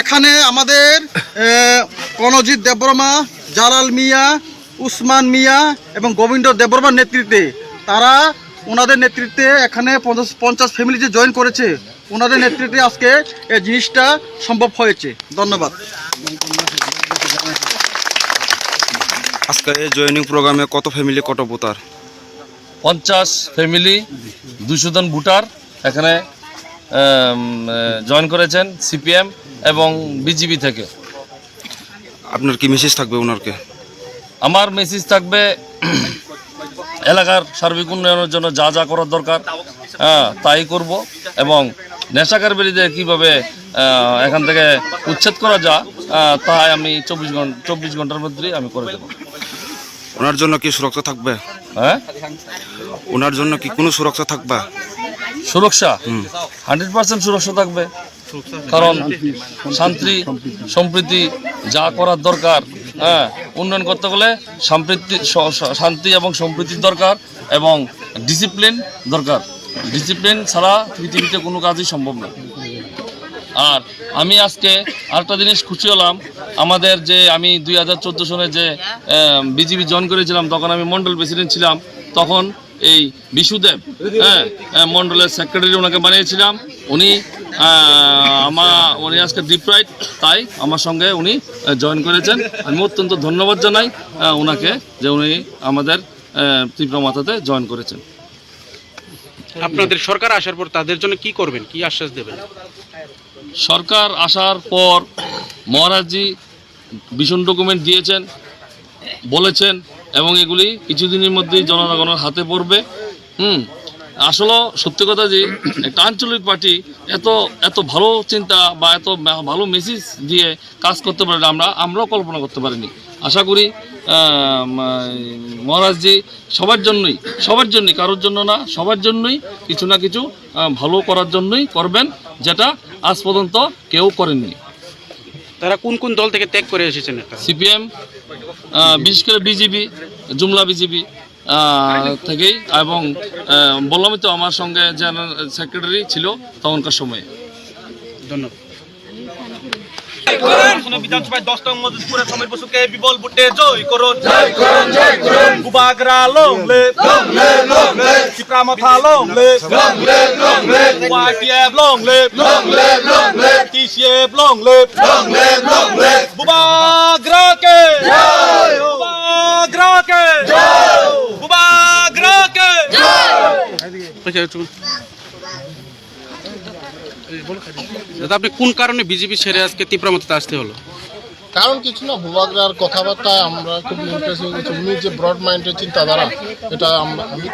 এখানে আমাদের কনজিৎ দেববর্মা, জালাল মিয়া, উসমান মিয়া এবং গোবিন্দ দেববর্মার নেতৃত্বে তারা ওনাদের নেতৃত্বে এখানে 50 ফ্যামিলি যে জয়েন করেছে ওনাদের নেতৃত্বে আজকে এই জিনিসটা সম্ভব হয়েছে। ধন্যবাদ। আজকে এই জয়েনিং প্রোগ্রামে কত ফ্যামিলি কত ভোটার? 50 ফ্যামিলি 200 জন ভোটার এখানে জয়েন করেছেন সিপিএম এবং বিজেপি থেকে। আপনার কি মেসেজ থাকবে ওনারকে? আমার মেসেজ থাকবে এলাকার সার্বিক উন্নয়নের জন্য যা যা করার দরকার তাই করব এবং নেশাকার বিরুদ্ধে কীভাবে এখান থেকে উচ্ছেদ করা যায় তাই আমি 24 ঘন্টার মধ্যেই আমি করে দেব। ওনার জন্য কি সুরক্ষা থাকবে? হ্যাঁ, ওনার জন্য কি কোনো সুরক্ষা থাকবে? সুরক্ষা 100% সুরক্ষা থাকবে, কারণ শান্তি সম্প্রীতি যা করার দরকার, উন্নয়ন করতে গেলে শান্তি এবং সম্প্রীতির দরকার এবং ডিসিপ্লিন দরকার। ডিসিপ্লিন ছাড়া পৃথিবীতে কোনো কাজই সম্ভব না। আর আমি আজকে আরেকটা জিনিস খুশি হলাম, আমাদের যে আমি 2014 সনে যে বিজেপি জয়েন করেছিলাম তখন আমি মন্ডল প্রেসিডেন্ট ছিলাম, তখন এই বিশুদেব মন্ডলের সেক্রেটারি ওনাকে বানিয়েছিলাম। উনি আজকে ডিপ্রাইড, তাই আমার সঙ্গে উনি জয়েন করেছেন। আমি অত্যন্ত ধন্যবাদ জানাই ওনাকে যে উনি আমাদের ত্রিপুরা মাথাতে জয়েন করেছেন। আপনাদের সরকার আসার পর তাদের জন্য কি করবেন, কি আশ্বাস দেবেন? সরকার আসার পর মহারাজজি ভীষণ ডকুমেন্ট দিয়েছেন, বলেছেন এবং এগুলি কিছুদিনের মধ্যেই জনগণের হাতে পড়বে। আসলে সত্যি কথা যে একটা আঞ্চলিক পার্টি এত ভালো চিন্তা বা এত ভালো মেসেজ দিয়ে কাজ করতে পারে আমরাও কল্পনা করতে পারিনি। আশা করি মহারাজজি সবার জন্যই কারোর জন্য না, সবার জন্যই কিছু না কিছু ভালো করার জন্যই করবেন, যেটা আজ পর্যন্ত কেউ করেননি। তারা কোন কোন দল থেকে ত্যাগ করে এসেছেন? সিপিএম, বিশেষ করে বিজেপি, জুমলা বিজেপি থেকেই, এবং বললামই তো আমার সঙ্গে জেনারেল সেক্রেটারি ছিল তখনকার সময়ে। ধন্যবাদ। বিধানসভায় 10 নং মজুদপুরে সমীর বসুকে বিবল বুটে জয় করুন। বুবাগরা লংলে চিপ্রা মাথা লংলে ওয়াইটিএফ লংলে টিসিএফ লংলে বুবাগরা কে আপনি কোন কারণে বিজেপি ছেড়ে আজকে ত্রিপুরা মাথাতে আসতে হলো? কারণ কিছু না, ভূভাগরার কথাবার্তায় আমরা খুব ইমপ্রেস হয়ে গেছি। উনি যে ব্রড মাইন্ডের চিন্তাধারা, এটা আমি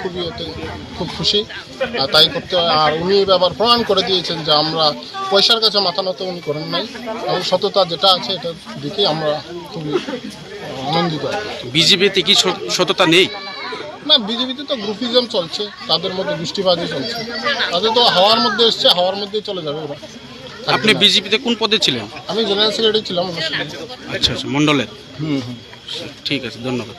খুব খুশি। আর তাই করতে আর উনি এবার প্রমাণ করে দিয়েছেন যে আমরা পয়সার কাছে মাথা নত উনি করেন নাই, এবং সততা যেটা আছে এটা দেখে আমরা খুবই আনন্দিত। বিজেপিতে কি সততা নেই? না, বিজেপিতে তো গ্রুপিজম চলছে, তাদের মধ্যে গোষ্ঠীবাদী চলছে, তাদের তো হাওয়ার মধ্যে এসছে, হাওয়ার মধ্যেই চলে যাবে ওরা। আপনি বিজেপিতে কোন পদে ছিলেন? আমি জেনারেল সেক্রেটারি ছিলাম। আচ্ছা, মন্ডলের। ঠিক আছে, ধন্যবাদ।